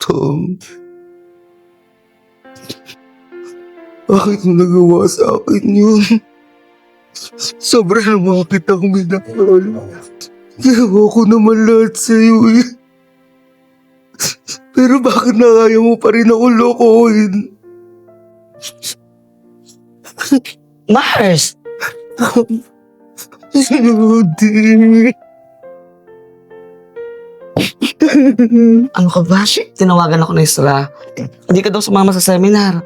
Tom, bakit mo nagawa sa akin yun? Sobra naman kitang minahal. Ginawa ko naman lahat sa'yo eh. Pero bakit nakaya mo pa rin ako lokohin? Mars! Judy. Ano ka ba? Tinawagan ako na Isra. Hindi ka daw sumama sa seminar.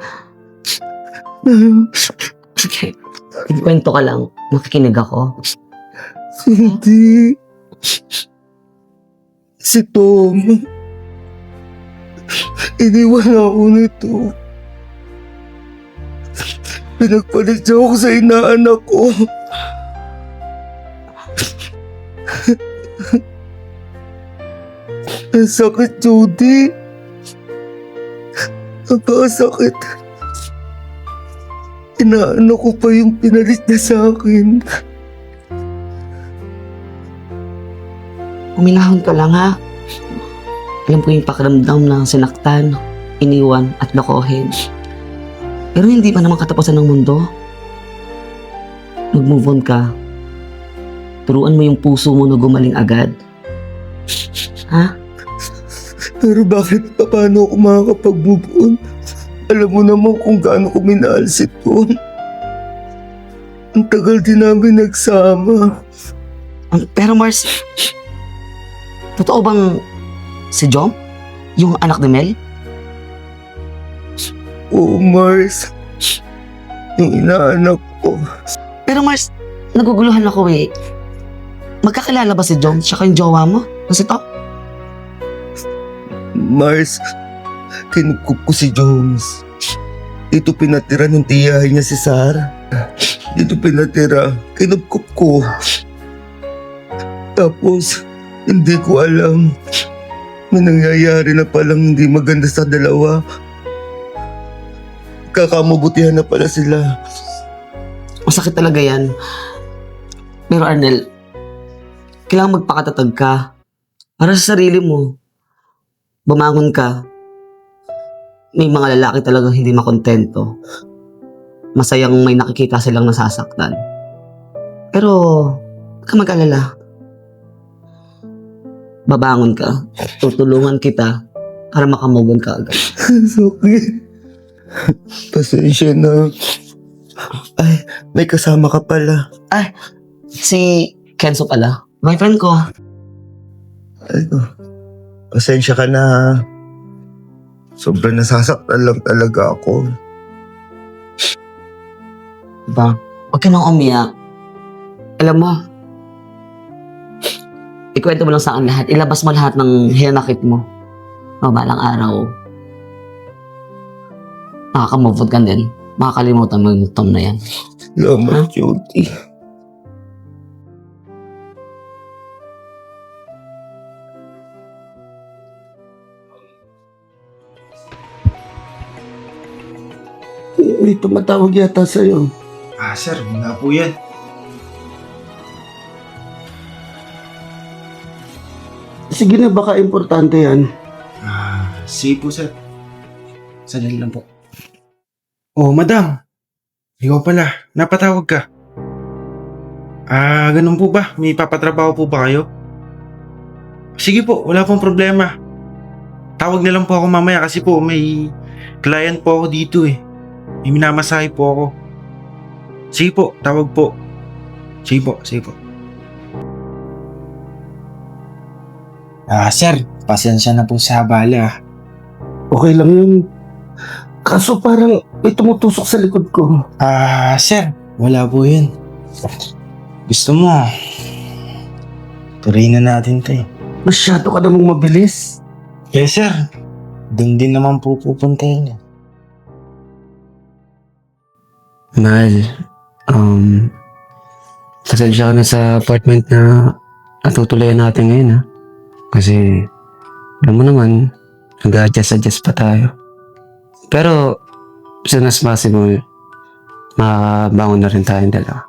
Okay. Kwento ka lang. Makikinig ako. Hindi. Si Tom. Iniwan ako nito. Pinagpalit niya ako sa inaanak ko. Ang sakit, Judy. Napakasakit. Inaano ko pa yung pinalit niya sa akin. Uminahon ka lang ha. Alam ko yung pakiramdam ng sinaktan, iniwan at lokohin. Pero hindi pa naman katapusan ng mundo. Mag-move on ka. Turuan mo yung puso mo na gumaling agad. Ha? Pero bakit paano ako makakapag-move on? Alam mo naman kung gaano ko minahal si Tom. Ang tagal din namin nagsama. Pero Mars, totoo bang si Jom? Yung anak ni Mel? Oo, Mars. Yung inaanak ko. Pero Mars, naguguluhan ako eh. Magkakilala ba si Jom tsaka yung jowa mo? Kasi to? Mars, kinupkup ko si Jones. Dito pinatira ng tiyahin niya si Sarah. Dito pinatira, kinupkup ko. Tapos, hindi ko alam. May nangyayari na palang hindi maganda sa dalawa. Kakamabutihan na pala sila. Masakit talaga yan. Pero Arnel, kailangan magpakatatag ka. Para sa sarili mo. Bumangon ka. May mga lalaki talagang hindi makontento. Masayang may nakikita silang nasasaktan. Pero, huwag ka mag-alala. Babangon ka. Tutulungan kita para makamugon ka agad. Sakit. Pasensya na. Ay, may kasama ka pala. Si Kenzo pala. Boyfriend ko. Ay, pasensya ka na. Sobrang nasasaktan lang talaga ako. Diba? Huwag ka nang umiyak. Alam mo, ikwento mo lang sa akin lahat. Ilabas mo lahat ng hinanakit mo. Balang araw, makakamove on ka din. Makakalimutan mo yung Tom na yan. Salamat, Judy. May tumatawag yata sa'yo. Sir, wala po yan. Sige na, baka importante yan. Sige po, sir. Sandali lang po. Oh, madam. Ikaw pala, napatawag ka. Ganun po ba? May papatrabaho po ba kayo? Sige po, wala pong problema. Tawag na lang po ako mamaya kasi po may client po ako dito eh. May minamasahe po ako. Sige po, tawag po. Sige po, sige po. Sir, pasensya na po sa abala. Okay lang yun. Kaso parang may tumutusok sa likod ko. Sir, wala po yun. Gusto mo, tuloy na natin to eh. Masyado ka namang mabilis. Yes, sir. Doon din naman po pupunta yun eh. Mahal, pasensya ka na sa apartment na natutulayan natin ngayon ha. Kasi, alam mo naman, nag-adjust pa tayo. Pero, as soon as possible, makabangon na rin tayong dalawa.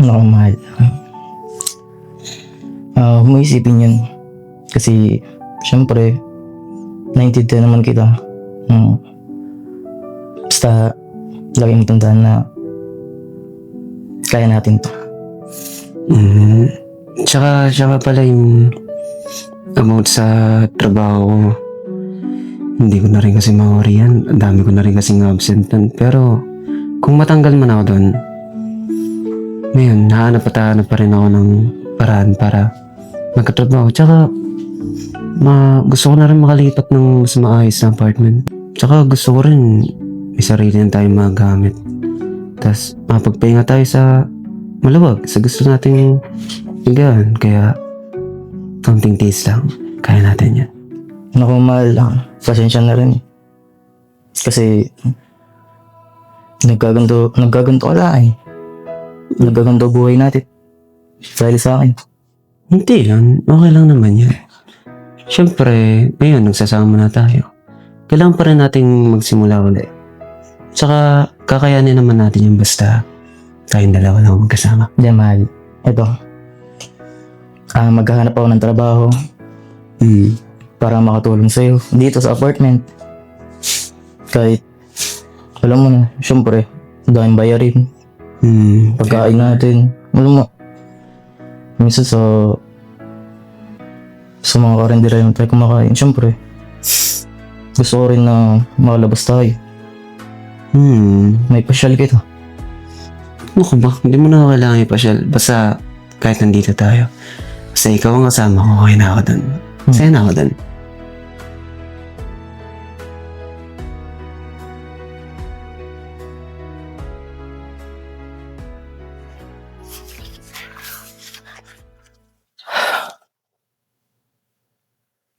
Naku, mahal. Huwag mo isipin yun. Kasi, syempre, naintindihan naman kita. Basta, lagi mo tandaan na kaya natin to. Tsaka pala yung about sa trabaho ko. Hindi ko na rin kasi ma-worry yan. Ang dami ko na rin kasing absent nun. Pero kung matanggal man ako doon, ngayon, nahanap pa rin ako ng paraan para magkatrabaho. Tsaka, gusto ko na rin makalipat ng mas maayos na apartment. Tsaka gusto ko rin may sarili na tayong magamit. Tapos, mapagpahinga tayo sa maluwag, sa gusto nating higaan. Kaya, kaunting taste lang. Kaya natin yan. Naku, mahal lang. Pasensya na rin. Kasi, nagkaganto ka lang eh. Nagkaganto buhay natin. Dahil sa akin. Hindi lang. Okay lang naman yan. Siyempre, ngayon, nagsasama na tayo. Kailangan pa rin nating magsimula ulit. Tsaka, kakayanin naman natin yung basta tayong dalawa lang magkasama. Diyan, mahal. Ito. Maghahanap ako ng trabaho para makatulong sa'yo dito sa apartment. Kahit, alam mo na, syempre, daming bayarin. Pagkain natin. Alam mo, minsan sa mga karendera yung tayo kumakain. Syempre, gusto ko rin na makalabas tayo. May pasyal kita. Ano ka ba? Hindi mo na kailangan ipasyal. Basta kahit nandito tayo. Basta ikaw ang kasama ko, okay na ako dun. Masaya na ako dun.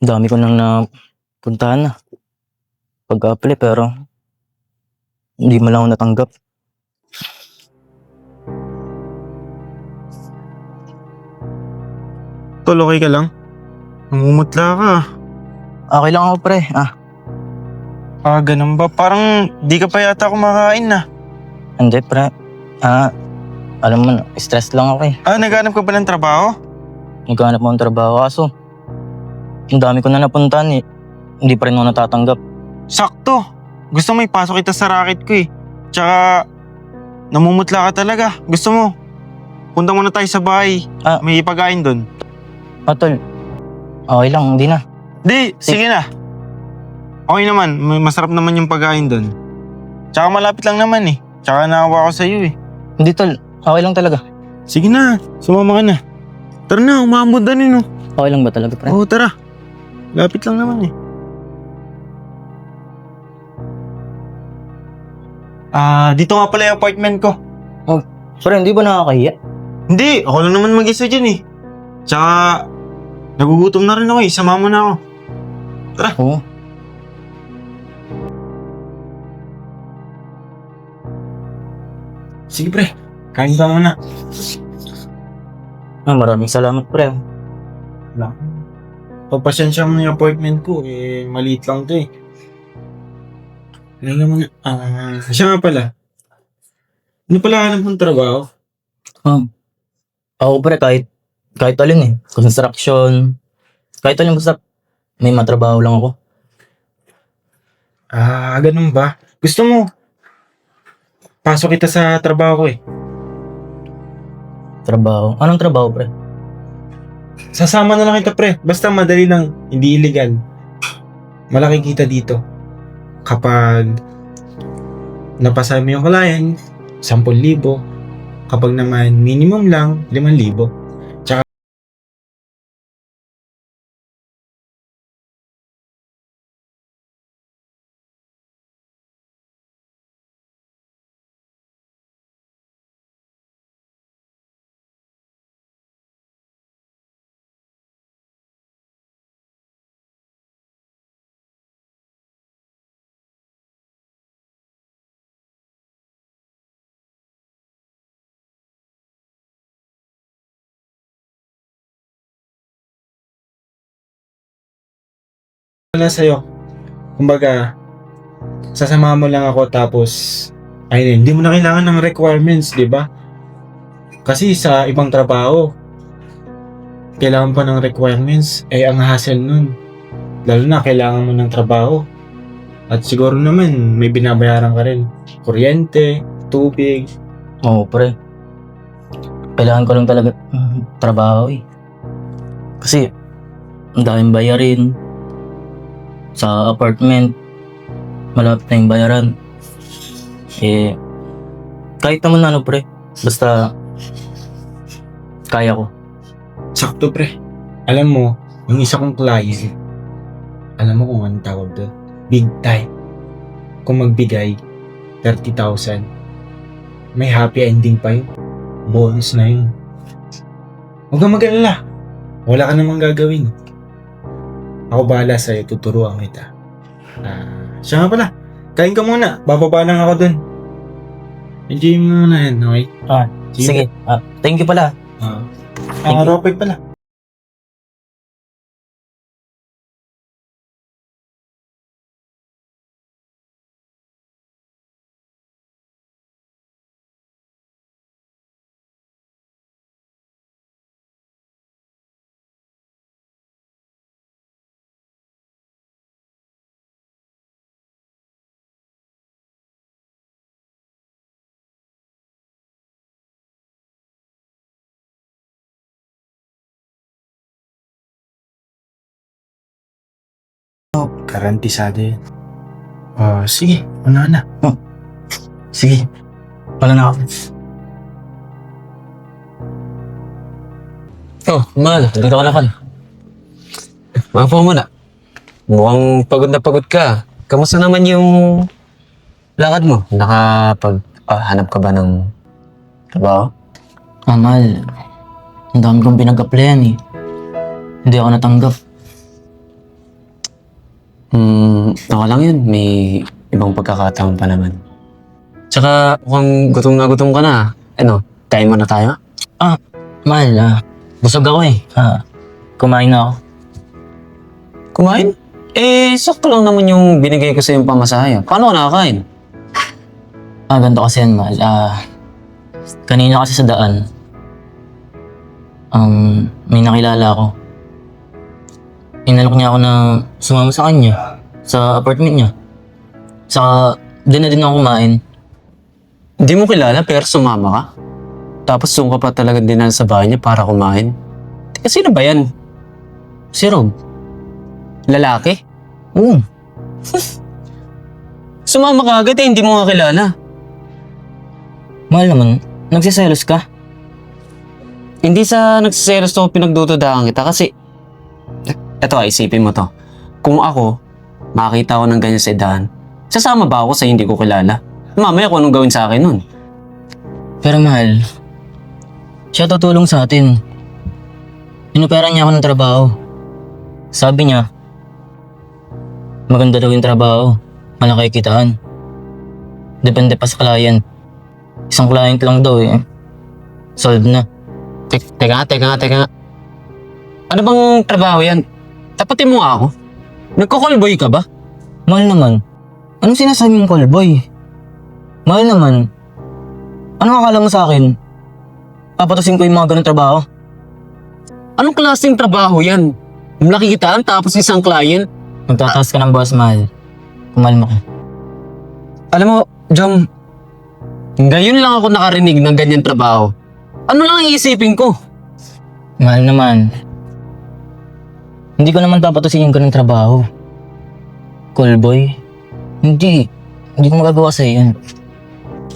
Dami ko nang napuntahan na. Pag-apply pero hindi mo lang ako natanggap. Tol, okay ka lang? Namumutla ka. Okay lang ako, pre. Ganun ba? Parang di ka pa yata kumakain na. Hindi, pre. Alam mo, stress lang ako eh. Naghanap ka ba ng trabaho? Naghanap mo ng trabaho kaso ang dami ko na napuntahan eh. Hindi pa rin ako natatanggap. Sakto. Gusto mo ipasok kita sa racket ko eh. Tsaka, namumutla ka talaga. Gusto mo? Punta muna tayo sa bahay. May ipagain doon. Tol. Okay lang, hindi na. Di, sige na. Okay naman, masarap naman yung pagkain doon. Tsaka malapit lang naman eh. Tsaka naawa ko sa'yo eh. Hindi, tol. Okay lang talaga. Sige na, sumama ka na. Tara na, umambod na rin oh. Okay lang ba talaga, pre? Oo, tara. Lapit lang naman eh. Dito nga pala yung apartment ko. Pre, hindi ba nakakahiya? Hindi, ako lang naman mag-isa dyan eh. Tsaka, nagugutom na rin ako eh. Sama mo na ako. Tara. Oo. Sige pre, kain ka muna. Maraming salamat, pre. Pagpasensya mo yung appointment ko, maliit lang to eh. Ano naman, siya nga pala. Ano pala hanap mong trabaho? Ako, pre, kahit alin eh. Construction. Kahit alin, basta may matrabaho lang ako. Ganun ba? Gusto mo? Pasok kita sa trabaho ko eh. Trabaho? Anong trabaho, pre? Sasama na lang kita pre. Basta madali lang, hindi illegal. Malaki kita dito. Kapag napasa mo yung client, 10,000. Kapag naman minimum lang, 5,000. Tsaka wala sa'yo. Kumbaga, sasama mo lang ako tapos ayun, hindi mo na kailangan ng requirements, di ba? Kasi sa ibang trabaho, kailangan pa ng requirements, ang hassle nun. Lalo na kailangan mo ng trabaho. At siguro naman may binabayaran ka rin. Kuryente, tubig. Oo, pre. Kailangan ko lang talaga trabaho eh. Kasi, ang daming bayarin. Sa apartment, malapit na yung bayaran. Eh, kahit naman ano, pre. Basta, kaya ko. Sakto pre. Alam mo, yung isa kong client, alam mo kung anong tawag doon? Big time. Kung magbigay, 30,000. May happy ending pa yun. Bonus na yun. Huwag kang mag-alala. Wala ka namang gagawin. Ako bahala sa'yo, tuturuan kita. Siya nga pala, kain ka muna. Bababa lang ako dun. Enjoy mo muna yan, okay? Sige. Thank you pala. Thank you. Ropeg pala. Garantisado yun. Sige, una na. Sige. Wala na ako. Oh, mahal. Dito ka na pala. Mapo muna. Mukhang pagod na pagod ka. Kamusta naman yung lakad mo? Hanap ka ba ng trabaho? Mahal. Ang dami kong pinag-applyan eh. Hindi ako natanggap. Ako lang yun. May ibang pagkakataon pa naman. Tsaka mukhang gutom na gutom ka na. Ano, kain mo na tayo? Mahal, busog ako eh. Kumain na ako. Kumain? Sakto lang naman yung binigay ko sa yung pamasahe. Paano ka nakakain? Ganito kasi yan, mahal. Kanina kasi sa daan, may nakilala ako. Inalok niya ako na sumama sa kanya, sa apartment niya. Saka, doon na din ako kumain. Hindi mo kilala pero sumama ka? Tapos doon ka pa talaga dinala sa bahay niya para kumain? Teka, sino ba yan? Si Rob. Lalaki? Oo. Sumama ka agad hindi mo nga kilala. Mahal naman, nagsiselos ka? Hindi sa nagsiselos to pinagdududaan kita kasi eto isipin mo to. Kung ako, makakita ko ng ganyan sa daan, sasama ba ako sa hindi ko kilala? Mamaya kung anong gawin sa akin nun. Pero mahal, siya tutulong sa atin. Inopera niya ako ng trabaho. Sabi niya, maganda daw yung trabaho, malaki kitaan. Depende pa sa client. Isang client lang daw eh. Solve na. Teka nga. Ano bang trabaho yan? Tapatin mo nga ako. Nagko-callboy ka ba? Mahal naman. Anong sinasabi mong callboy? Mahal naman. Anong akala mo sa akin? Papatusin ko yung mga ganong trabaho? Anong klaseng trabaho yan? Malaki kitaan tapos isang client? Magtataas ka ng boss, mahal. Kumalma ka. Alam mo, Jom, ngayon lang ako nakarinig ng ganyan trabaho. Ano lang ang iisipin ko? Mahal naman. Hindi ko naman papatusin yung ganong trabaho. Callboy? Hindi ko magagawa sa'yo yan.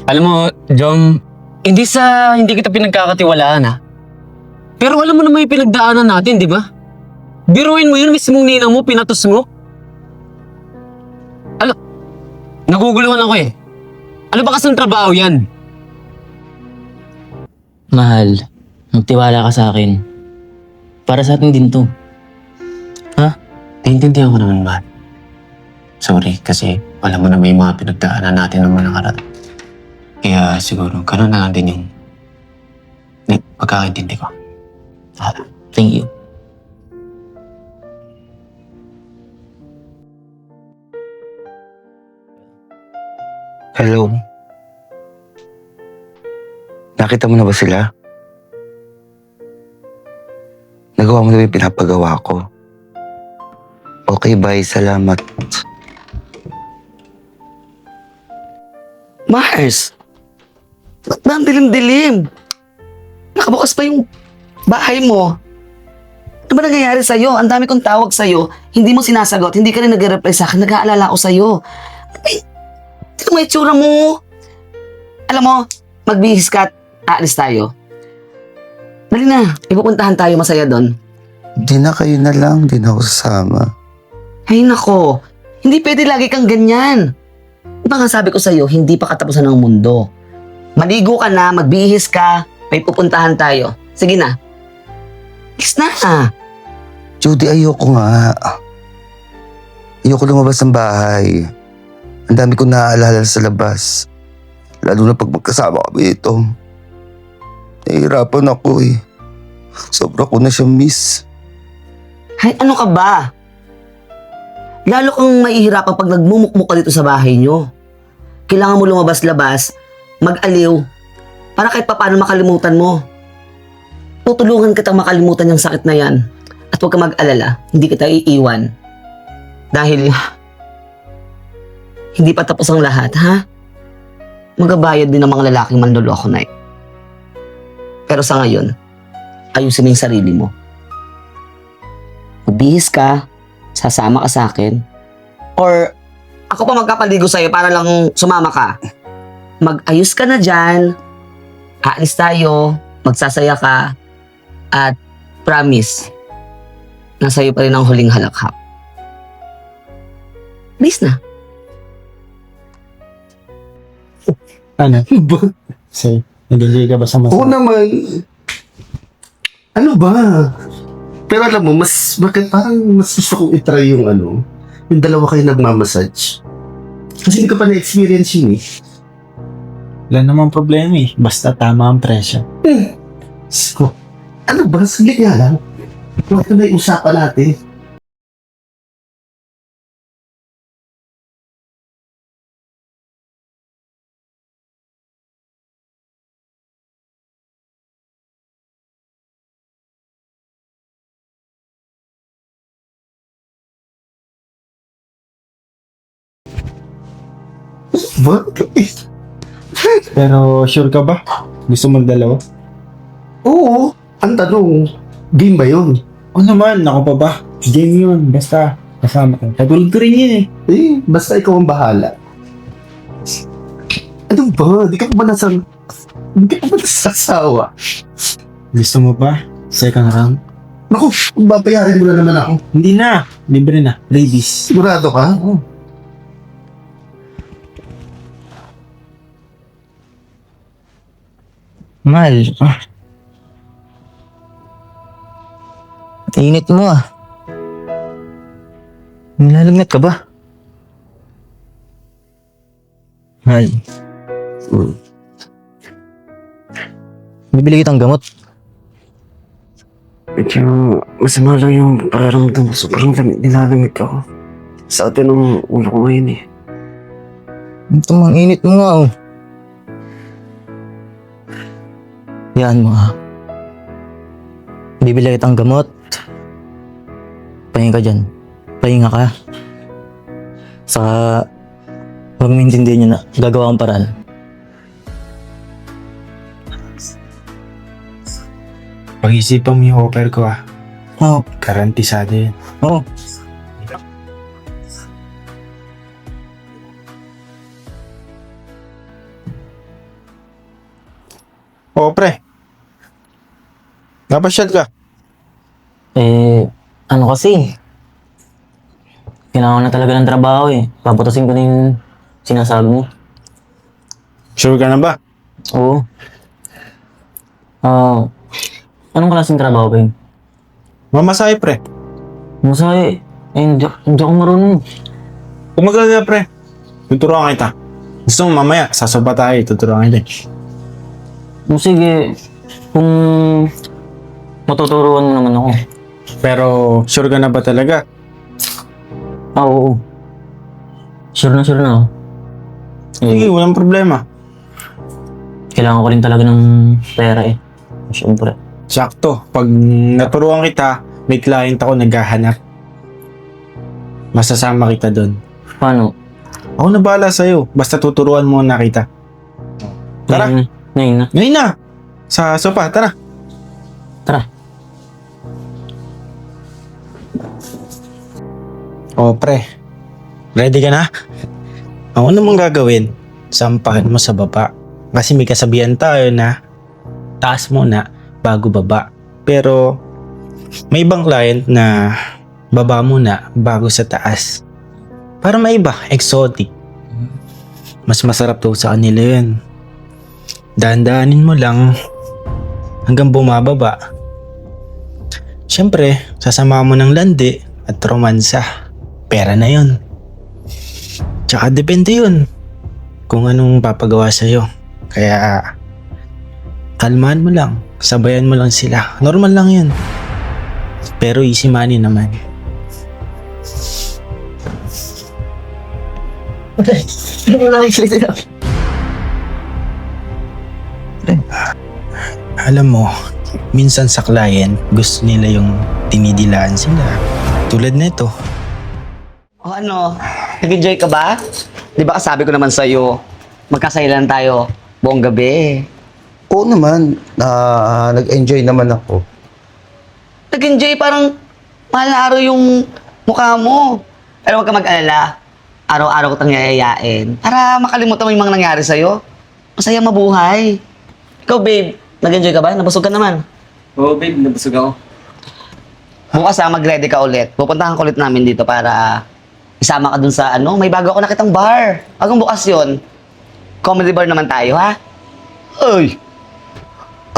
Alam mo, Jom, hindi kita pinagkakatiwalaan ha. Pero alam mo naman yung pinagdaanan natin, di ba? Biruin mo yun, mismong ninang mo, pinatos mo. Naguguluhan ako eh. Ano ba kasang trabaho yan? Mahal, magtiwala ka sa akin. Para sa atin din to. Naiintindihan ko naman, man. Sorry, kasi alam mo na may mga pinagdaanan natin ng mga nakarating. Kaya siguro, gano'n na lang din yung pagkakaintindi ko. Thank you. Hello? Nakita mo na ba sila? Nagawa mo na ba yung pinapagawa ko? O Okay, bye. Salamat. Mars! Ba't ba ang dilim-dilim? Nakabukas pa yung bahay mo. Ano ba nangyayari sa'yo? Ang dami kong tawag sa'yo. Hindi mo sinasagot. Hindi ka rin nag-reply sa akin. Nag-aalala ako sa'yo. Ay, tignan mo yung itsura mo. Alam mo, magbihis ka at aalis tayo. Dali na, ipupuntahan tayo masaya doon. Di na kayo na lang. Di na ako sasama. Ay nako, hindi pwede lagi kang ganyan. Diba nga sabi ko sa'yo, hindi pa katapusan ng mundo. Maligo ka na, magbihis ka, may pupuntahan tayo. Sige na. Kiss na. Judy, ayoko nga. Ayoko lumabas ng bahay. Ang dami kong naaalala sa labas. Lalo na pag magkasama kami ito. Nahihirapan ako eh. Sobra ko na siya miss. Ay, ano ka ba? Lalo kang mahihirapan pag nagmumukmuk ka dito sa bahay nyo. Kailangan mo lumabas-labas, mag-aliw, para kahit papaano makalimutan mo. Tutulungan kitang makalimutan yung sakit na yan. At huwag ka mag-alala, hindi kita iiwan. Dahil, hindi pa tapos ang lahat, ha? Magabayad din ang mga lalaking manloloko na Pero sa ngayon, ayusin mo yung sarili mo. Magbihis ka, sasama ka sa akin, or ako pa magkapaligo sa'yo para lang sumama ka. Mag-ayos ka na dyan, aalis tayo, magsasaya ka, at promise, nasa'yo pa rin ang huling halakhak. Please na. Ano? Say, nag-enjoy ka ba sa Oo masaya? naman. Ano ba? Pero alam mo, bakit parang mas gusto kong itry yung yung dalawa kayo nagmamassage. Kasi hindi ko pa na-experience yun eh. Wala namang problema eh. Basta tama ang presyo. So, ano ba? Saglit nga lang. Ito na yung usapan natin. What? Pero sure ka ba? Gusto mo dalawa? Oo. Ang tanong, game ba yun? O naman, ako pa ba? Game yun. Basta, kasama ka. Katulad ko rin yun eh. Basta ikaw ang bahala. Ano ba? Di ka pa ba nasasawa? Gusto mo ba? Second round? Naku, babayarin mo na naman ako. Hindi na. Libre na. Ladies. Sigurado ka? Oo. Mahal. Init mo ah. Nilalagnat ka ba? Mahal. Bibili kitang gamot. Medyo masama lang yung pararamdam ko. Sobrang nilalamig ako. Sa atin ang ulo ko ngayon eh. Ito mang init mo nga oh. Yan mo ah. Bibili kitang gamot. Pahinga ka dyan. Pahinga ka. Saka huwag mo intindihin nyo na gagawa akong paraan. Pag-isipan mo yung offer ko ah. Oo. Garantisado yun. Oo. Oo pre. Napasyal ka. Ano kasi? Kailangan na talaga ng trabaho eh. Paputasin ko na yung sinasabi mo. Sure ka na ba? Oo. Anong klaseng trabaho ba yun? Mamasahe pre. Masaya hindi ako marunong. Kung magagawa pre, tuturuan kita. Gusto mo mamaya, sasaba tayo, tuturuan kita. Sige, kung matuturuan mo naman ako. Pero sure ka na ba talaga? Oo. Sure na ako. Sige, walang problema. Kailangan ko rin talaga ng pera eh. Siyempre. Sakto, pag naturuan kita, may client ako naghahanap. masasama kita doon. Paano? Ako na bahala sa'yo. Basta tuturuan mo na kita. Tara. Ngayon na. Ngayon na. Sa sopa, tara. Tara. O pre, ready ka na? Ako namang gagawin. Sampakin mo sa baba. Kasi may kasabihan tayo na taas muna bago baba. Pero may ibang client na baba muna bago sa taas. Para may iba, exotic. Mas masarap daw sa kanila yun. Dahan-dahanin mo lang hanggang bumababa. Siyempre, sasama mo ng landi at romansa. Pera na yun. Tsaka depende yun kung anong papagawa sa'yo. Kaya kalmahan mo lang. Sabayan mo lang sila. Normal lang yun. Pero easy money naman. Alam mo, minsan sa client, gusto nila yung tinidilaan sila. Tulad nito. O ano, nag-enjoy ka ba? Di ba kasabi ko naman sa'yo, magkasaya lang tayo buong gabi. Oo naman, nag-enjoy naman ako. Nag-enjoy, parang mahal na araw yung mukha mo. Pero huwag ka mag-alala. Araw-araw ko tang yayayain para makalimutan mo yung mga nangyari sa'yo. Masaya mabuhay. Ikaw, babe, nag-enjoy ka ba? Nabusog ka naman. Oo, babe. Nabusog ako. Bukas mag-ready ka ulit. Pupuntahan ko ulit namin dito para isama ka dun sa may bago ako nakitang bar. Hanggang bukas yon. Comedy bar naman tayo, ha? Ay!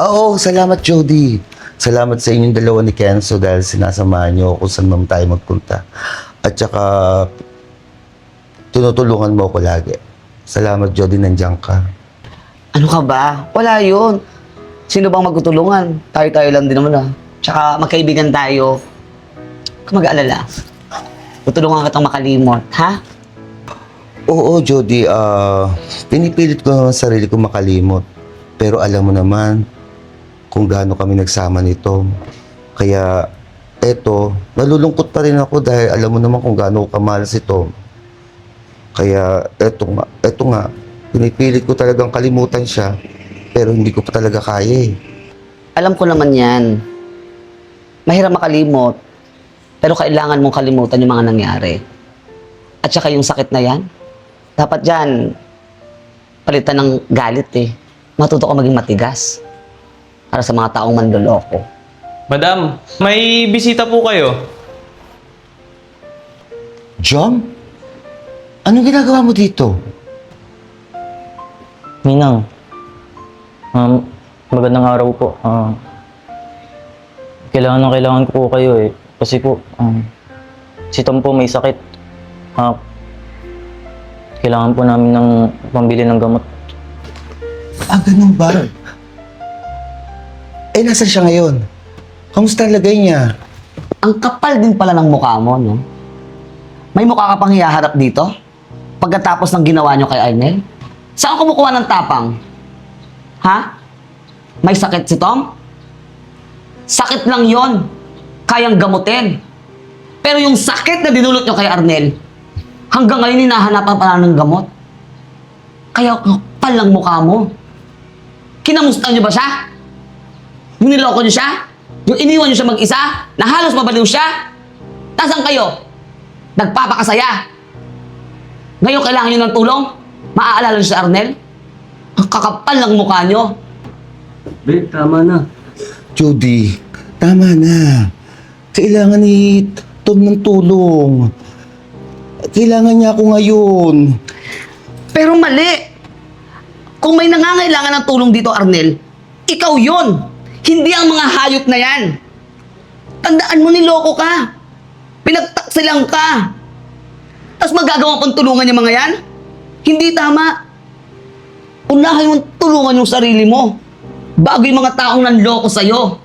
Oo, salamat Jody. Salamat sa inyong dalawa ni Kenzo dahil sinasamahan niyo kung saan man tayo magpunta. At saka, tinutulungan mo ako lagi. Salamat Jody, nandiyan ka. Ano ka ba? Wala yun. Sino bang magtutulungan? Tayo-tayo lang din naman, ha? Tsaka magkaibigan tayo. Huwag ka mag-aalala. Tutulungan kitang makalimot, ha? Oo, Jody, pinipilit ko naman sarili ko makalimot. Pero alam mo naman kung gaano kami nagsama ni Tom. Kaya, eto, nalulungkot pa rin ako dahil alam mo naman kung gaano ko kamahal si Tom. Kaya, eto nga, pinipilit ko talagang kalimutan siya, pero hindi ko pa talaga kaya eh. Alam ko naman yan. Mahirap makalimot. Pero kailangan mong kalimutan yung mga nangyari. At saka yung sakit na yan, dapat dyan, palitan ng galit eh. Matuto ka maging matigas. Para sa mga taong mandoloko. Madam, may bisita po kayo. Jom? Anong ginagawa mo dito? Ninang. Magandang araw po. Kailangan ko po kayo eh. Kasi po, si Tom po may sakit. Kailangan po namin ng pambili ng gamot. Ganun ba? Nasaan siya ngayon? Kamusta ang lagay niya? Ang kapal din pala ng mukha mo, no? May mukha ka pang hiyaharap dito? Pagkatapos ng ginawa nyo kay Arnel? Saan ka kumukuha ng tapang? Ha? May sakit si Tom? Sakit lang yon. Kayang gamutin. Pero yung sakit na dinulot nyo kay Arnel, hanggang ngayon hinahanapan pa lang ng gamot. Kaya kapal ng mukha mo. Kinamusta nyo ba siya? Yung niloko nyo siya? Yung iniwan nyo siya mag-isa? Na halos mabaliw siya? Tasan kayo? Nagpapakasaya? Ngayon kailangan nyo ng tulong? Maaalala nyo si Arnel? Ang kakapal ng mukha nyo. Babe, tama na. Jody, tama na. Kailangan ni Tom ng tulong. Kailangan niya ako ngayon. Pero mali. Kung may nangangailangan ng tulong dito, Arnel, ikaw yon. Hindi ang mga hayop na yan. Tandaan mo, niloko ka. Pinagtaksilang ka. Tapos magagawa pang tulungan yung mga yan? Hindi tama. Unahin mong tulungan yung sarili mo bago yung mga taong nanloko sa'yo.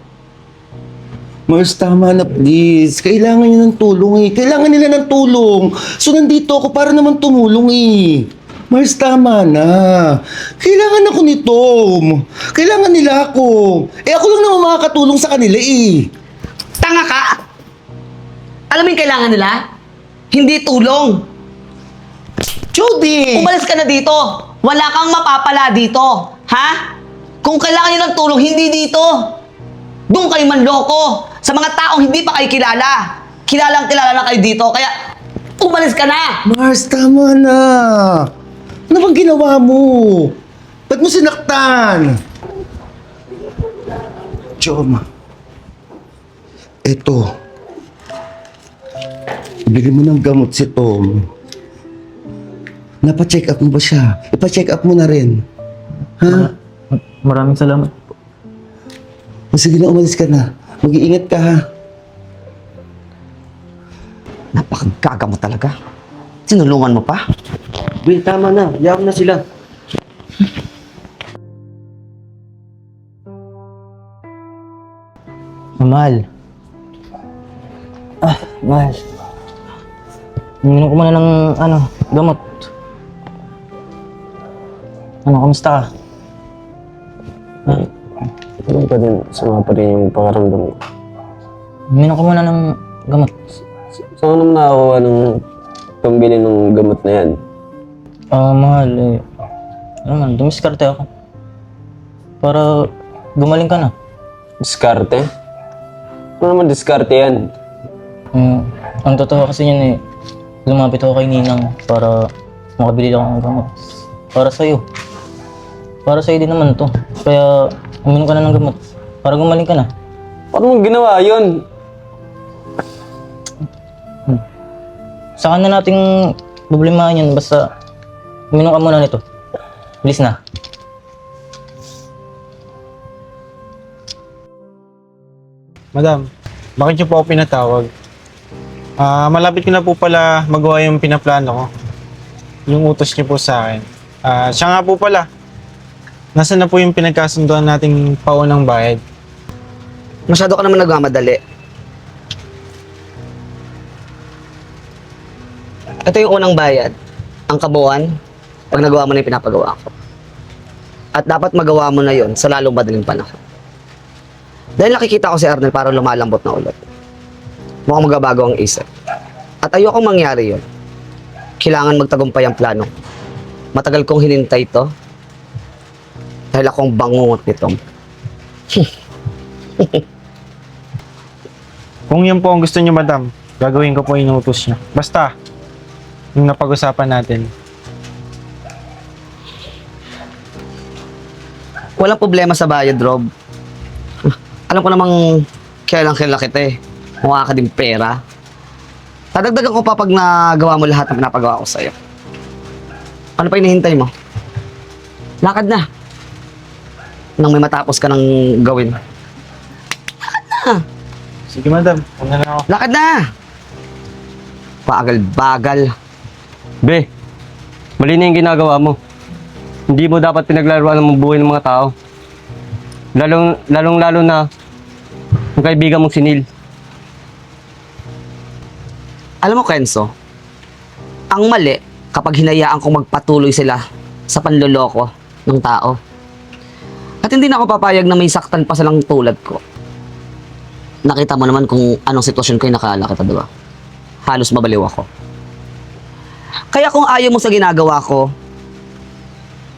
Mars, tama na please. Kailangan niya ng tulong eh. Kailangan nila ng tulong. So nandito ako para naman tumulong eh. Mars, tama na. Kailangan ako ni Tom. Kailangan nila ako. Ako lang naman makakatulong sa kanila eh. Tanga ka! Alam mo yung kailangan nila? Hindi tulong. Jody! Umalis ka na dito. Wala kang mapapala dito. Ha? Kung kailangan nyo ng tulong, hindi dito. Doon kayo manloko. Sa mga taong hindi pa kayo kilala. Kilalang kilala na kayo dito. Kaya, umalis ka na. Mars, tama na. Ano bang ginawa mo? Ba't mo sinaktan? Jom, eto. Bili mo ng gamot si Tom. Napa-check up mo ba siya? Ipa-check up mo na rin. Ha? Maraming salamat. O sige na, umalis ka na. Mag-iingat ka ha. Napakagaga mo talaga. Sinulungan mo pa. Will, tama na. Yaw na sila. Mahal. Mahal. Uminom ko muna ng, gamot. Kamusta ka? Ano pa din, sama pa rin yung pangaramdam mo. Uminom ko muna ng gamot. Saan ka naman nakakuha ng pambili ng gamot na yan? Mahal eh. Dumiskarte ako. Para gumaling ka na. Diskarte? Ano naman diskarte yan? Ang totoo kasi yun eh, lumapit ako kay Ninang para makabili lang ng gamot. Para sa'yo. Para sa'yo din naman to. Kaya uminom ka na ng gamot. Para gumaling ka na. Paano mo ginawa yun? Saka na nating problemahan yan. Basta uminom ka muna nito. Bilis na. Madam, bakit niyo po ako pinatawag? Malapit ko na po pala magawa yung pinaplano ko. Yung utos niyo po sa akin. Siya nga po pala. Nasaan na po yung pinagkasunduan nating paunang bayad? Masyado ka naman nagmamadali. Ito yung unang bayad. Ang kabuuan, pag nagawa mo na yung pinapagawa ko. At dapat magawa mo na yon sa lalong madaling panahon. Dahil nakikita ko si Arnel parang lumalambot na ulit. Mukhang magbabago ang isip. At ayokong mangyari yon. Kailangan magtagumpay ang plano. Matagal kong hinintay ito. Dahil akong bangungot nitong. Kung yan po ang gusto niyo, madam, gagawin ko po yung inutos niyo. Basta, yung napag-usapan natin. Walang problema sa bayad, Rob. Alam ko namang kailang kita eh. Mukha ka din pera. Dadagdagan ko pa pag nagawa mo lahat ng pinapagawa ko sa'yo. Ano pa hinihintay mo? Lakad na. Nang may matapos ka ng gawin. Sige, madam. Ano na ako? Lakad na! Bagal-bagal. Be, mali na yung ginagawa mo. Hindi mo dapat pinaglaruan ng buhay ng mga tao. Lalong-lalo na ang kaibigan mong sinil. Alam mo, Kenzo, ang mali kapag hinayaan kong magpatuloy sila sa panloloko ng tao. At hindi na ako papayag na may saktan pa silang tulad ko. Nakita mo naman kung anong sitwasyon ko yung nakala kita, diba? Halos mabaliw ako. Kaya kung ayaw mo sa ginagawa ko,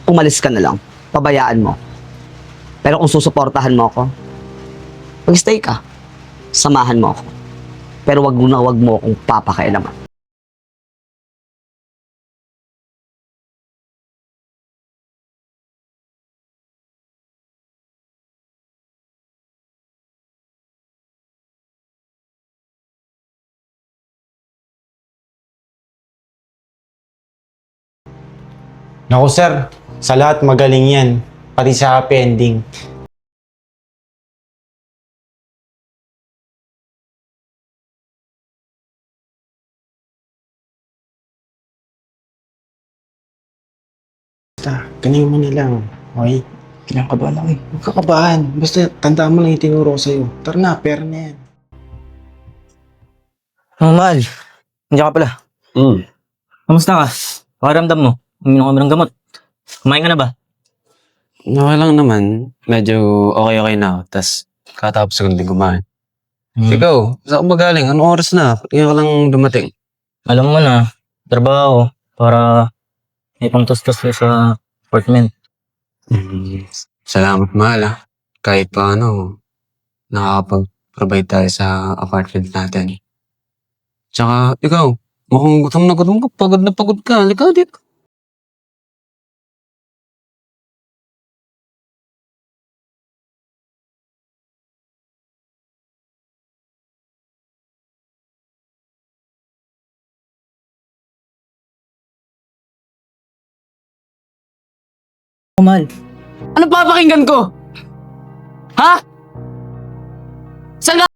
umalis ka na lang. Pabayaan mo. Pero kung susuportahan mo ako, mag-stay ka. Samahan mo ako. Pero wag mo akong papakailaman. Naku, sir. Sa lahat magaling yan. Pati sa happy ending. Basta, galing mo na lang. Okay? Kinakabahan ako eh. Huwag ka kabahan. Basta, tandaan mo lang yung tinuro ko sa'yo. Tara na, pera na yan. Mahal. Hindi ka pala. Kamusta ka? Pakaramdam mo? Uminom ka ba ng gamot? Kumain ka na ba? Okay lang naman. Medyo okay na ako. Tapos katapos ko din kumain. Ikaw, saan ka magaling? Anong oras na? Hindi ka lang dumating. Alam mo na, trabaho para may pangtustos ko sa apartment. Salamat mahal ah. Kahit pa nakakapag-provide tayo sa apartment natin. Tsaka ikaw, mukhang gutom ka, pagod na pagod ka. Halika dito. Mahal. Ano papakinggan ko? Ha? Saan ka?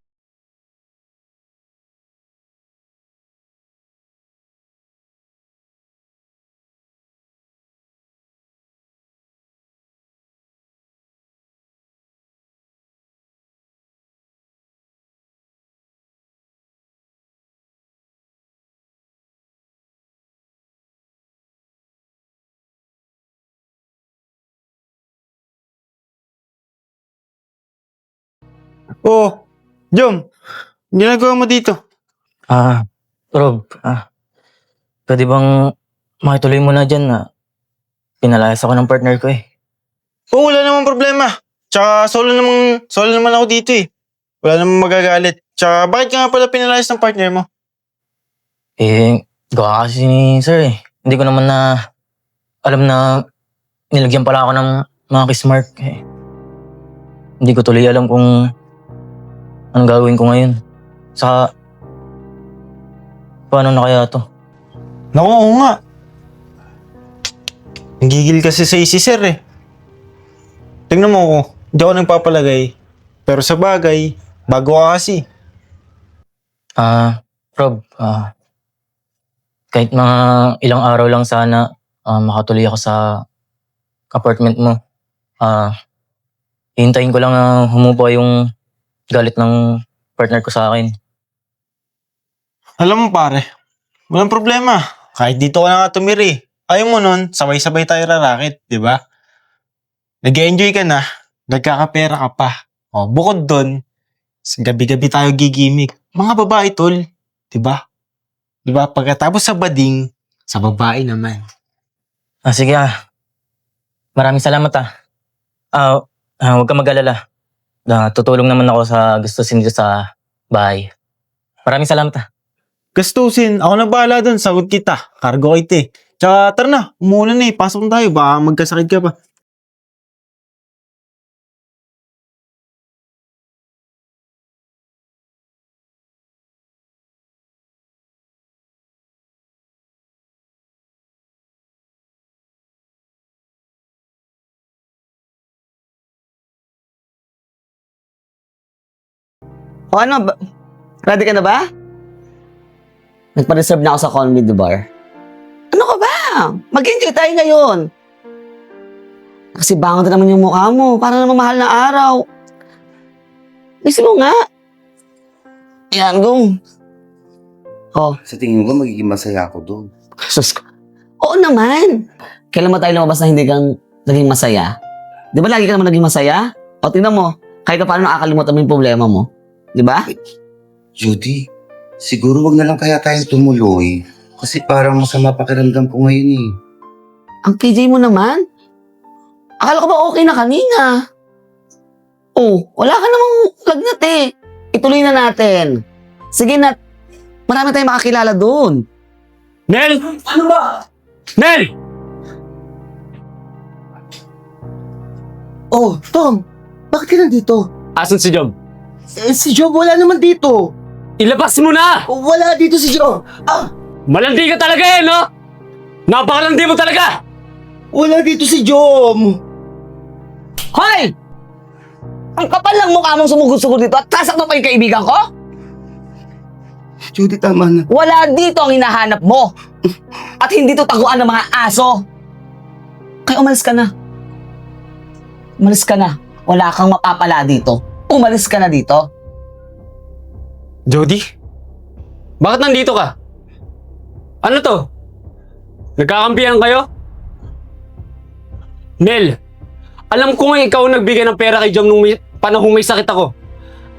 Oh, Jom, ginagawa mo dito? Rob, pwede bang makituloy mo na dyan na pinalayas ako ng partner ko eh. Oo, wala namang problema. Tsaka solo naman ako dito eh. Wala namang magagalit. Tsaka bakit ka nga pala pinalayas ng partner mo? Gawa kasi ni sir eh. Hindi ko naman alam na nilagyan pala ako ng mga kiss-mark eh. Hindi ko tuloy alam kung anong gagawin ko ngayon. Saka, paano na kaya to? Naku, oo nga. Nagigil kasi sa si sir eh. Tingnan mo ako, hindi ako nagpapalagay. Pero sa bagay, bago ka kasi. Rob, kahit mga ilang araw lang sana makatuloy ako sa apartment mo. Hintayin ko lang na humupa yung galit ng partner ko sa akin. Alam mo pare, walang problema. Kahit dito ka na nga tumiri. Ayaw mo nun, sabay-sabay tayo rarakit, di ba? Nag-enjoy ka na, nagkakapera ka pa. O, bukod dun, gabi-gabi tayo gigimik. Mga babae tol, di ba? Di ba? Pagkatapos sa bading, sa babae naman. Sige maraming salamat huwag kang mag-alala. Tutulong naman ako sa gustusin dito sa bahay. Maraming salamat Gastusin, ako na bahala dun, sagot kita. Cargo kita eh. Tsaka tara na, umuulan na eh. Pasok na tayo, baka magkasakit ka pa. O ano, ready ka na ba? Nagpa-reserve na ako sa Convent Bar. Ano ka ba? Mag-enjoy tayo ngayon. Kasi bangon na naman yung mukha mo. Para naman mahal na araw. Isip mo nga. Yan, go. Oh, Sa tingin ko, magiging masaya ako doon. sus ko. Oo naman. Kailan ba tayo lumabas na hindi kang naging masaya? Di ba lagi ka naman naging masaya? O tingnan mo, kahit pa paano nakakalimutan mo yung problema mo. Di ba? Judy, siguro wag na lang kaya tayong tumuloy. Kasi parang masama pakiramdam ko ngayon eh. Ang KJ mo naman. Akala ko ba okay na kanina? Oh, wala ka namang lagnat eh. Ituloy na natin. Sige na, marami tayong makakilala doon. Nel! Ano ba? Nel! Oh, Tom, bakit ka nandito? Asan si Job? Si Job wala naman dito. Ilabas mo na! Wala dito si Job. Malandi ka talaga eh, no? Napakalandi mo talaga! Wala dito si Job. Hoy! Ang kapal lang mukha mong sumugod-sugod dito at sasaktan pa yung kaibigan ko? Judy, tama na. Wala dito ang hinahanap mo. At hindi to taguan ng mga aso. Kaya umalis ka na. Umalis ka na. Wala kang mapapala dito. Umalis ka na dito. Jody? Bakit nandito ka? Ano to? Nagkakampihan kayo? Nel, alam ko nga ikaw ang nagbigay ng pera kay Jom nung panahong may sakit ako.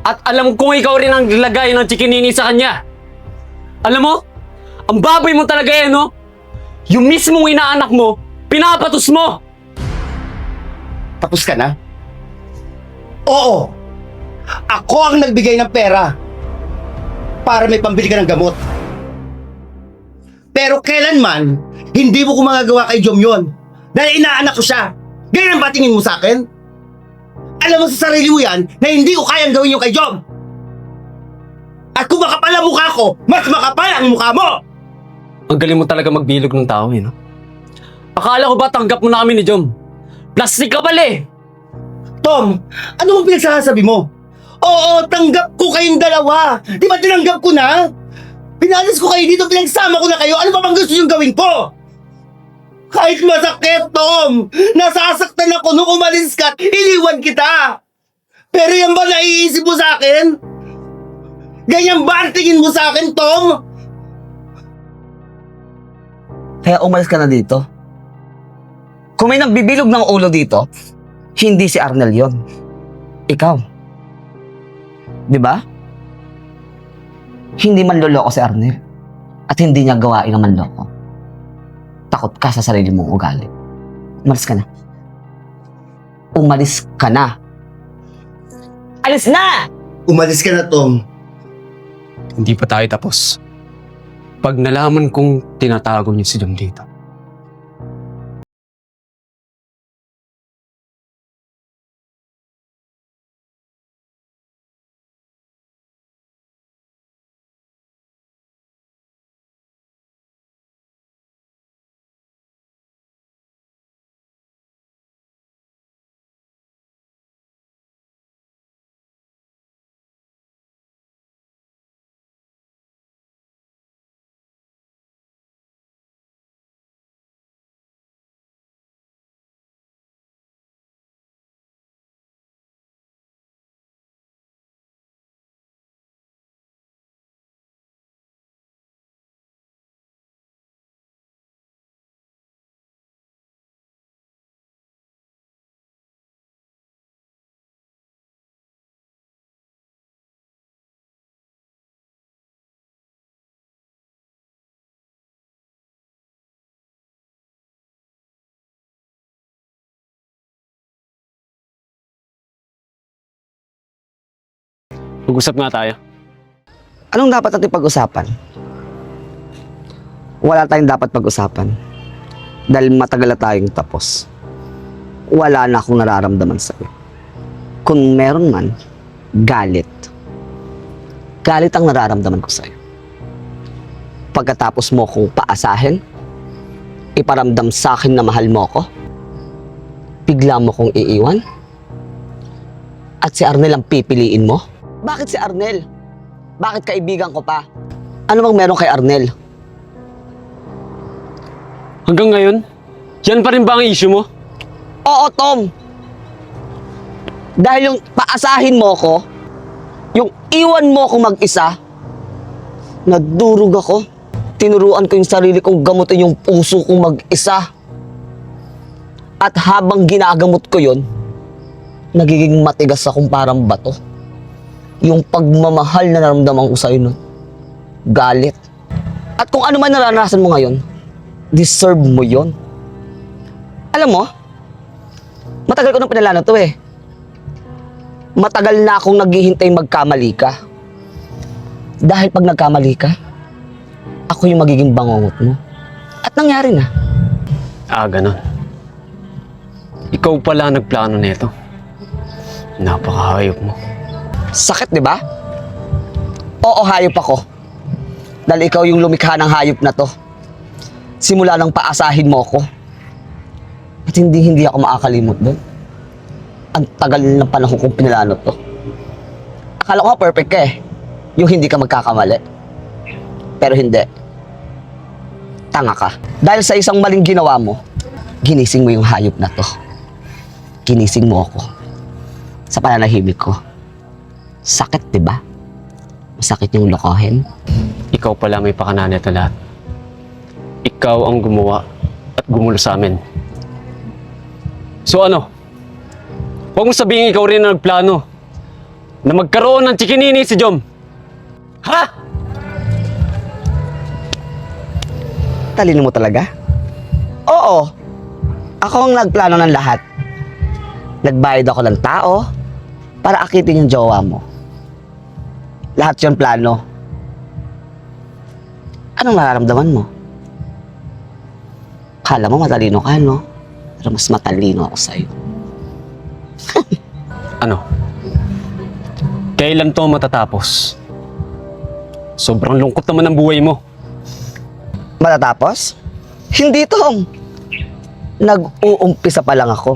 At alam ko nga ikaw rin ang naglagay ng chikinini sa kanya. Alam mo? Ang baboy mo talaga eh, no? Yung mismong inaanak mo, pinapatos mo! Tapos ka na? Oo! Ako ang nagbigay ng pera para may pambili ka ng gamot. Pero kailanman, hindi mo ko magagawa kay Jom yon. Dahil inaanak ko siya. Ganyan ba tingin mo sa akin? Alam mo sa sarili mo yan na hindi ko kayang gawin yung kay Jom. At kung makapal ang mukha ko, mas makapal ang mukha mo! Ang galing mo talaga magbilog ng tao eh, no? Akala ko ba tanggap mo na kami ni Jom? Plastic ka pala eh! Tom, ano bang pinagsasabi mo? Oo, tanggap ko kayong dalawa. Di ba tinanggap ko na? Pinalis ko kayo dito, pinagsama ko na kayo. Ano ba bang gusto niyong gawin ko? Kahit masakit, Tom! Nasasaktan ako nung umalis ka at iniwan kita! Pero yan ba naiisip mo sa akin? Ganyan ba ang tingin mo sa akin, Tom? Kaya umalis ka na dito. Kung may nagbibilog ng ulo dito, hindi si Arnel yon. Ikaw. Di ba? Hindi man loloko si Arnel. At hindi niya gawain ang manloko. Takot ka sa sarili mong ugali. Umalis ka na. Umalis ka na. Alis na! Umalis ka na, Tom. Hindi pa tayo tapos. Pag nalaman kong tinatago niyo si Jom dito. Mag-usap nga tayo. Anong dapat natin pag-usapan? Wala tayong dapat pag-usapan. Dahil matagal na tayong tapos. Wala na akong nararamdaman sa'yo. Kung meron man, galit. Galit ang nararamdaman ko sa'yo. Pagkatapos mo kong paasahin, iparamdam sa akin na mahal mo ako, bigla mo kong iiwan, at si Arnel ang pipiliin mo? Bakit si Arnel? Bakit kaibigan ko pa? Ano bang meron kay Arnel? Hanggang ngayon, yan pa rin ba ang issue mo? Oo, Tom. Dahil yung paasahin mo ko, yung iwan mo ko mag-isa, nadurog ako. Tinuruan ko yung sarili kong gamutin yung puso kong mag-isa. At habang ginagamot ko yon, nagiging matigas akong parang bato. Yung pagmamahal na naramdaman ko sa'yo nun, galit. At kung ano man naranasan mo ngayon, deserve mo yon. Alam mo, matagal ko nang pinalano to eh. Matagal na akong naghihintay magkamali ka. Dahil pag nagkamali ka, ako yung magiging bangongot mo. At nangyari na. Ah, ganon. Ikaw pala ang nagplano nito. Napakahayop mo. Sakit, di ba? Oo, hayop ako. Dahil ikaw yung lumikha ng hayop na to. Simula nang paasahin mo ako. At hindi ako makakalimot doon. Ang tagal ng panahon kong pinalano to. Akala ko perfect ka eh. Yung hindi ka magkakamali. Pero hindi. Tanga ka. Dahil sa isang maling ginawa mo, ginising mo yung hayop na to. Ginising mo ako. Sa pananahimik ko. Sakit, di ba? Masakit yung lokohin. Ikaw pala may pakana nito lahat. Ikaw ang gumawa at gumulo sa amin. So ano? Huwag mo sabihin ikaw rin ang nagplano na magkaroon ng chikinini si Jom. Ha? Talino mo talaga? Oo. Ako ang nagplano ng lahat. Nagbayad ako ng tao para akitin yung jowa mo. Lahat yung plano. Anong nararamdaman mo? Kala mo matalino ka, no? Pero mas matalino ako sa'yo. Ano? Kailan to matatapos? Sobrang lungkot naman ang buhay mo. Matatapos? Hindi, Tom. Nag-uumpisa pa lang ako.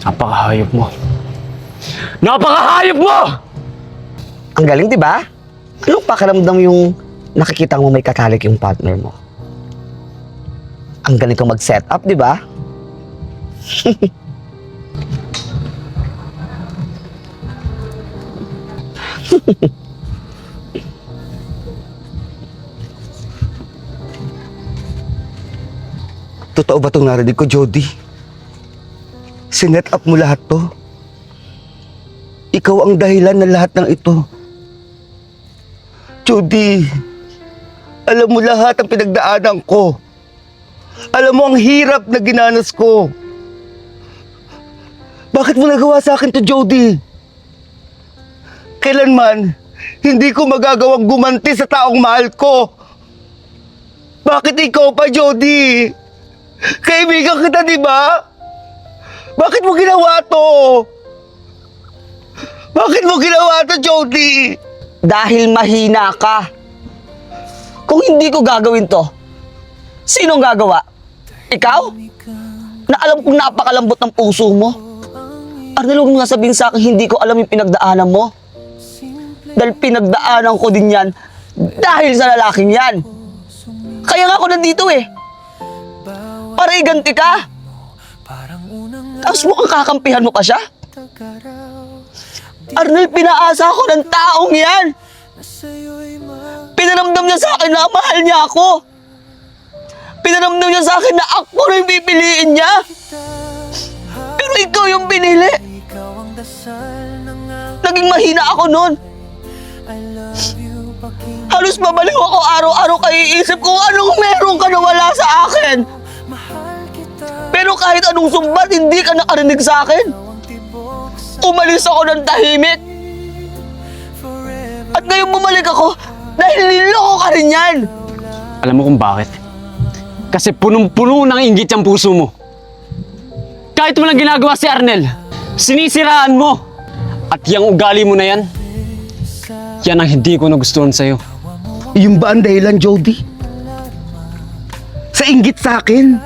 Napakahayop mo. Napakahayop mo! Ang galing, di ba? Anong pakiramdam yung nakikita mo may katalik yung partner mo? Ang galing kong mag-set up, di ba? Totoo ba itong narinig ko, Jody? Sinet up mo lahat to? Ikaw ang dahilan ng lahat ng ito. Jody, alam mo lahat ang pinagdaanan ko. Alam mo ang hirap na ginanas ko. Bakit mo nagawa sa akin to, Jody? Kailanman, hindi ko magagawang gumanti sa taong mahal ko. Bakit ikaw pa, Jody? Kaibigan kita, di ba? Bakit mo ginawa to? Bakit mo ginawa to, Jody? Dahil mahina ka. Kung hindi ko gagawin to, sinong gagawa? Ikaw? Na alam kong napakalambot ng puso mo. Arnel, huwag mo nga sabihin sa akin hindi ko alam yung pinagdaanan mo. Dahil pinagdaanan ko din yan dahil sa lalaking yan. Kaya nga ako nandito eh. Para iganti ka. Tapos mukhang kakampihan mo pa siya. Arnel, pinaasa ako ng taong yan. Pinaramdam niya sa akin na mahal niya ako. Pinaramdam niya sa akin na ako na yung pipiliin niya. Pero ikaw yung pinili. Naging mahina ako nun. Halos babaliw ako araw-araw kaiisip kung anong meron ka na wala sa akin. Pero kahit anong sumbat, hindi ka nakarinig sa akin. Umalis ako ng tahimik. At ngayon bumalik ako dahil niloko ka rin yan. Alam mo kung bakit? Kasi punong-puno ng inggit ang puso mo. Kahit walang ginagawa si Arnel, sinisiraan mo. At yung ugali mo na yan, yan ang hindi ko nagustuhan sa'yo. Yung ba ang dahilan, Jody? Sa inggit sa akin?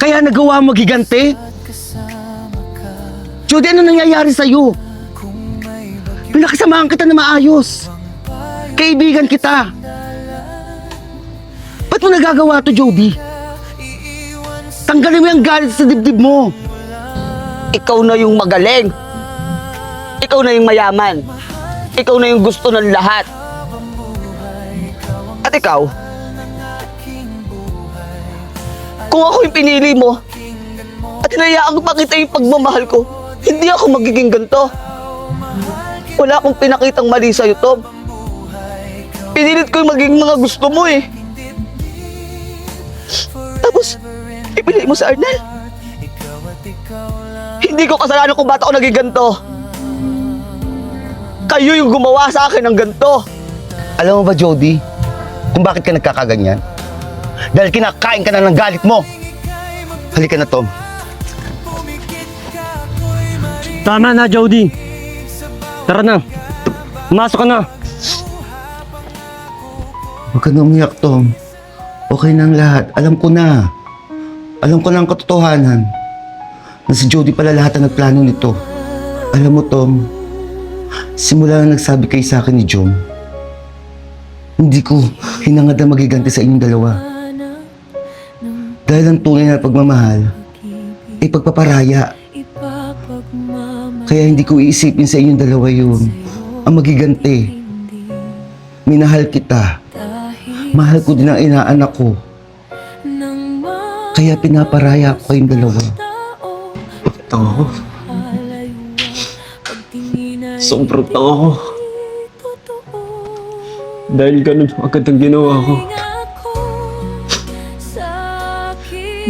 Kaya nagawa mo gigante? Jody, ano nangyayari sa'yo? Pinakasamahan kita na maayos. Kaibigan kita. Ba't mo nagagawa to, Jody? Tanggalin mo yung galit sa dibdib mo. Ikaw na yung magaling. Ikaw na yung mayaman. Ikaw na yung gusto ng lahat. At ikaw, kung ako yung pinili mo at hinayaan ko pakita yung pagmamahal ko, hindi ako magiging ganito. Wala akong pinakitang mali sa'yo, Tom. Pinilit ko yung maging mga gusto mo eh. Tapos, ipili mo sa Arnel. Hindi ko kasalanan kung ba't ako naging ganito. Kayo yung gumawa sa akin ng ganito. Alam mo ba, Jody, kung bakit ka nagkakaganyan? Dahil kinakain ka na ng galit mo. Halika na, Tom. Tama na, Jody. Tara na. Masok ka na. Huwag ka na umiyak, Tom. Okay na ang lahat. Alam ko na. Alam ko na ang katotohanan. Na si Jody pala lahat ang nagplano nito. Alam mo, Tom, simula na nagsabi kayo sa akin ni Jom, hindi ko hinangad na magiganti sa inyong dalawa. Dahil ang tunay na pagmamahal ay pagpaparaya. Kaya hindi ko iisipin sa inyong dalawa yun ang magiganti. Minahal kita. Mahal ko din ang inaanak ko. Kaya pinaparaya ko kayong dalawa. Ito. Sobrang tanga ko. Dahil ganun agad ang ginawa ko.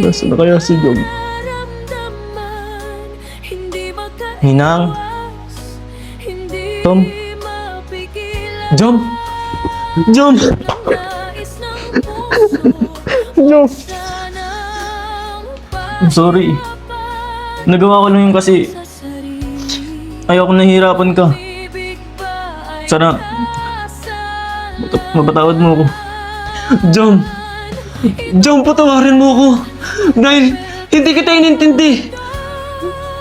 Nasaan na kaya si Jom? Ninang. Tom. Jom! Jom! Jom! I'm sorry. Nagawa ko lang yun kasi ayoko nahihirapan ka. Sana mapatawad mo ako. Jom! Jom, patawarin mo ako! Dahil hindi kita inintindi!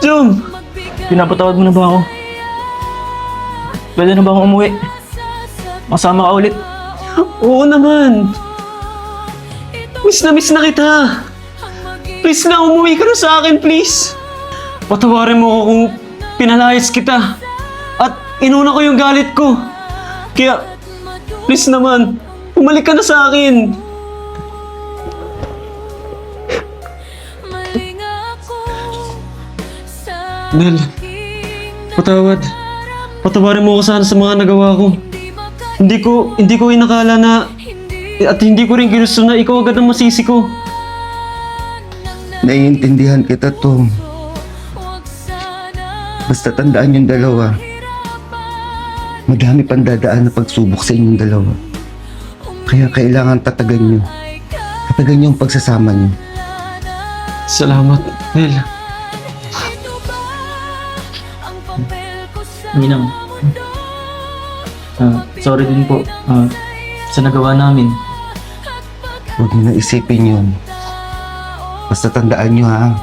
Jom! Pinapatawad mo na ba ako? Pwede na ba akong umuwi? Masama ka ulit. Oo naman! Miss na kita! Please na, umuwi ka na sa akin, please! Patawarin mo ako kung pinalayas kita. At inuna ko yung galit ko. Kaya, please naman, bumalik ka na sa akin. Nel, patawad. Patawarin mo ako sana sa mga nagawa ko. Hindi ko inakala na at hindi ko rin ginusto na ikaw agad ang masisi ko. Naiintindihan kita, Tom. Basta tandaan yung dalawa. Madami pang dadaan na pagsubok sa inyong dalawa. Kaya kailangan tatagan nyo. Tatagan nyo ang pagsasama nyo. Salamat, Nel. Ninang. Sorry din po sa nagawa namin. Huwag nyo na isipin yun. Basta tandaan nyo ha.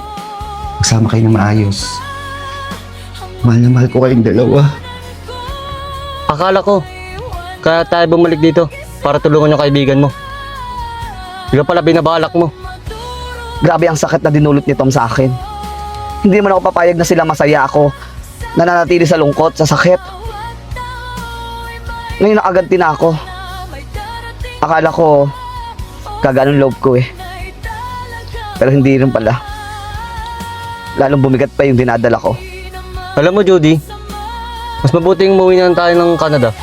Magsama kayo na maayos. Mahal na mahal ko kayong dalawa. Akala ko, kaya tayo bumalik dito para tulungan yung kaibigan mo. Di ka pala binabalak mo. Grabe ang sakit na dinulot ni Tom sa akin. Hindi man ako papayag na sila masaya ako. Nananatili sa lungkot, sa sakit. Ngayon nakaganti na ako. Akala ko, kaganong loob ko eh. Pero hindi rin pala. Lalong bumigat pa yung dinadala ko. Alam mo, Jody, mas mabuting umuwi na lang tayo ng Canada.